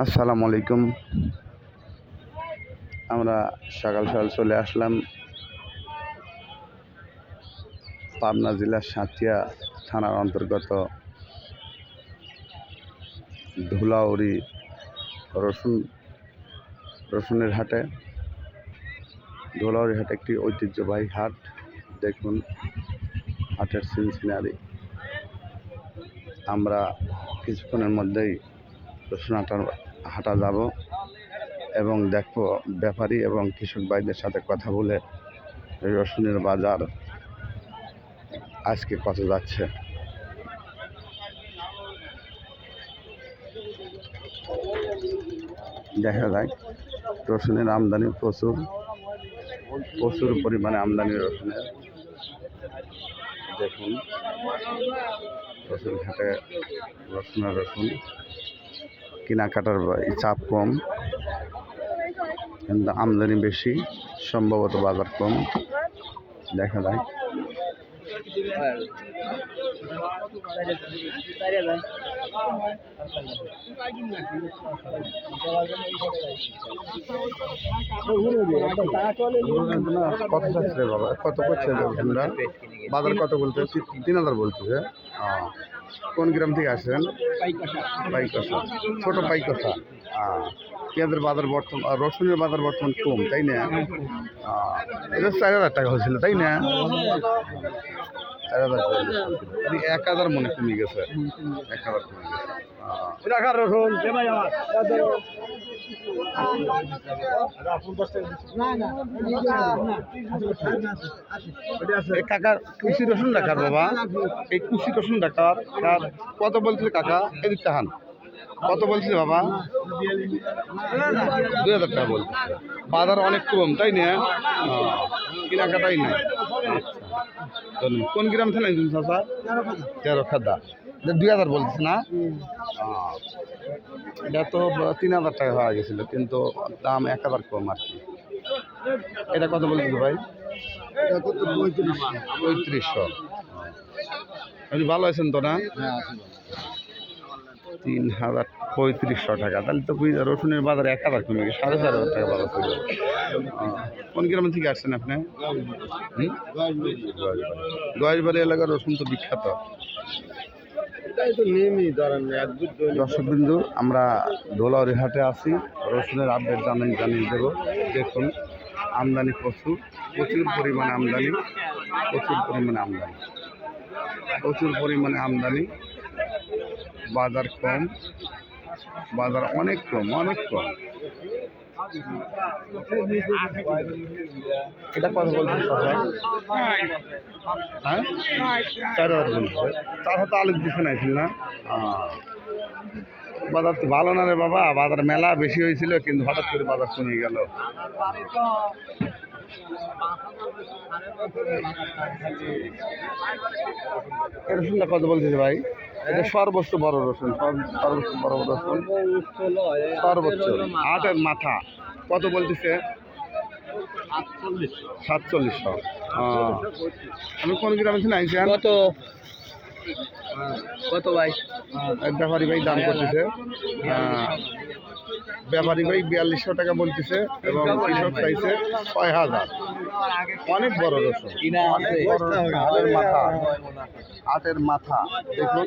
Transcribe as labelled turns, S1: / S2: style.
S1: আসসালামু আলাইকুম। আমরা সকাল সকাল চলে আসলাম পাবনা জেলার সাঁথিয়া থানার অন্তর্গত ধুলাউড়ি রসুনের হাটে। ধুলাউড়ি হাট একটি ঐতিহ্যবাহী হাট। দেখুন হাটের সিনারি। আমরা কিছুক্ষণের মধ্যেই রসুন হাটা যাব এবং দেখব ব্যাপারী এবং কৃষক ভাইদের সাথে কথা বলে রসুনের বাজার আজকে কত যাচ্ছে। দেখা যায় রসুনের আমদানি প্রচুর পরিমাণে আমদানি রসুনের। দেখুন রসুন হাটে রসুন কেনাকাটার চাপ কম, কিন্তু আমদানি বেশি, সম্ভবত বাজার কম। দেখা যায় কত যাচ্ছে বাবা, কত করছে বাজার কত বলতে? 3000 বলছে। কোন গ্রাম থেকে আসেন? পাইকসা, ছোট পাইকসা। পেঁয়াজের বাজার রসুনের বাজার বর্তমান কম, তাই না? এটা 4000 টাকা হয়েছিল, তাই না? 4000 1000 মনে কমে গেছে। 1000 কমে গেছে। কাকা কুশি রসুন ডাকার বাবা, এই কুশি রসুন ডাকার কত বলছিল কাকা? এদিক তাহান কত বলছিল বাবা? 2000 টাকা বলছে। বাজার অনেক কম, তাই না? কেনাকাটাই নাই। কোন গ্রাম থেকে নাইছেন চাচা? 13 খাদা। 2000 বলছে না? এটা তো 3000 টাকা হয়ে গেছিল, কিন্তু দাম 1000 কম আর কি। এটা কত বলছিল ভাই? 3500। আপনি ভালো আছেন তো না? 3500 টাকা। তাহলে তো রসুনের বাজার 1000 কমে গেছে, 4500 টাকা বাজার ছিল। কোন গ্রাম থেকে আসছেন আপনি? গয়েশবাড়ি এলাকার রসুন তো বিখ্যাত। দর্শকবিন্দু, আমরা ধুলাউড়ি হাটে আছি। রসুনের আপডেট জানিয়ে দেব। দেখুন আমদানি প্রচুর পরিমাণে আমদানি। বাজার কম, বাজার অনেক কম। এটা কথা বলছেন সবাই? হ্যাঁ, 4000 বলছে। তার হাতে আলু দিচ্ছে নাইছিল না? বাজার তো ভালো না রে বাবা। বাজার মেলা বেশি হয়েছিল, কিন্তু হঠাৎ করে বাজার কমে গেল। রসুনটা কত বলতেছে ভাই? এটা সর্বোচ্চ বড় রসুন, সর্বোচ্চ 8 মাথা। কত বলতেছে? 4700। আমি কোন গ্রামে ছিলাম? কত ভাই? ব্যাপারী ভাই দাম করতেছে। ব্যাপারী ভাই 4200 টাকা বলতেছে এবং কৃষক চাইছে 6000। অনেক বড় রসুন, আটের মাথা। দেখুন।